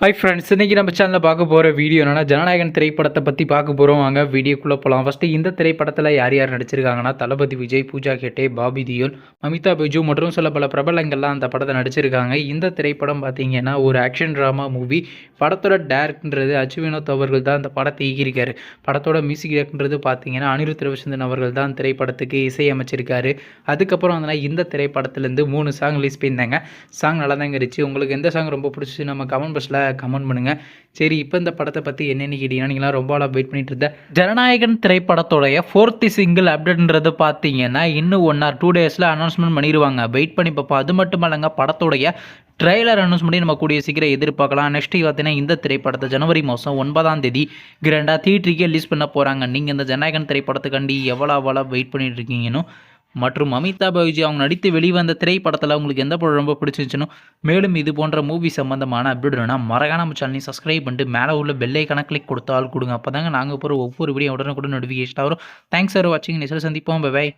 Hi friends, இன்றைக்கி நம்ம சேனலில் பார்க்க போகிற வீடியோ என்னென்னா ஜனநாயகன் திரைப்படத்தை பற்றி பார்க்க போகிறோம். வாங்க வீடியோக்குள்ளே போகலாம். ஃபஸ்ட்டு இந்த திரைப்படத்தில் யார் யார் நடிச்சிருக்காங்கன்னா தளபதி விஜய், பூஜா ஹெக்டே, பாபி தியோல், அமிதாப் பச்சன் மற்றும் சில பல பிரபலங்கள்லாம் அந்த படத்தை நடிச்சிருக்காங்க. இந்த திரைப்படம் பார்த்தீங்கன்னா ஒரு ஆக்ஷன் ட்ராமா மூவி. படத்தோட டேரக்டர்ன்றது அச்சு வினோத் அவர்கள் தான் அந்த படத்தை இயக்கியிருக்காரு. படத்தோட மியூசிக் டேரக்டர்ன்றது பார்த்தீங்கன்னா அனிருத் ரவிச்சந்திரன் அவர்கள் தான் திரைப்படத்துக்கு இசையமைச்சிருக்காரு. அதுக்கப்புறம் வந்து இந்த திரைப்படத்துலேருந்து 3 சாங் ரிலீஸ் பண்ணியிருந்தாங்க. சாங் நல்லா தாங்க இருந்துச்சு. உங்களுக்கு எந்த சாங் ரொம்ப பிடிச்சி நம்ம கமெண்ட் பாக்ஸில் கமெண்ட் பண்ணுங்கள். சரி, இப்போ இந்த படத்தை பற்றி என்னென்னு கேட்டிங்கன்னா, நீங்களாம் ரொம்ப நாளாக வெயிட் பண்ணிட்டு இருந்த ஜனநாயகன் திரைப்படத்தோடைய 4th சிங்கிள் அப்டேட்ன்றது பார்த்தீங்கன்னா இன்னும் 1 or 2 டேஸில் அனௌன்ஸ்மெண்ட் பண்ணிடுவாங்க. வெயிட் பண்ணி பார்ப்போம். அது மட்டும் இல்லைங்க, படத்தோடைய ட்ரெய்லர் அனௌன்ஸ் பண்ணி நம்ம கூடிய சீக்கிரம் எதிர்பார்க்கலாம். நெக்ஸ்ட் பார்த்தீங்கன்னா இந்த திரைப்படத்தை ஜனவரி மாதம் 9ஆம் தேதி கிராண்டாக தியேட்டருக்கே ரிலீஸ் பண்ண போகிறாங்க. நீங்கள் இந்த ஜனநாயகன் திரைப்படத்துக்காண்டி எவ்வளோ வெயிட் பண்ணிட்டு இருக்கீங்கன்னு மற்றும் அமிதாப் பச்சன் அவங்க நடித்து வெளிவந்த திரைப்படத்தில் உங்களுக்கு எந்த படம் ரொம்ப பிடிச்சிருந்துச்சுன்னு மேலும் இது போன்ற மூவி சம்பந்தமான அப்டேட் வேணால் மறக்காம நம்ம சேனலை சப்ஸ்கிரைப் பண்ணிட்டு மேலே உள்ள பெல் ஐக்கான கிளிக் கொடுத்தால் கொடுங்க. அப்போ தாங்க நாங்கள் போகிற ஒவ்வொரு வீடியோ உடனுக்குடன் நோட்டிஃபிகேஷன் வரும். தேங்க்ஸ் ஃபார் வாட்சிங். நெக்ஸ்ட் சந்திப்போம். பை.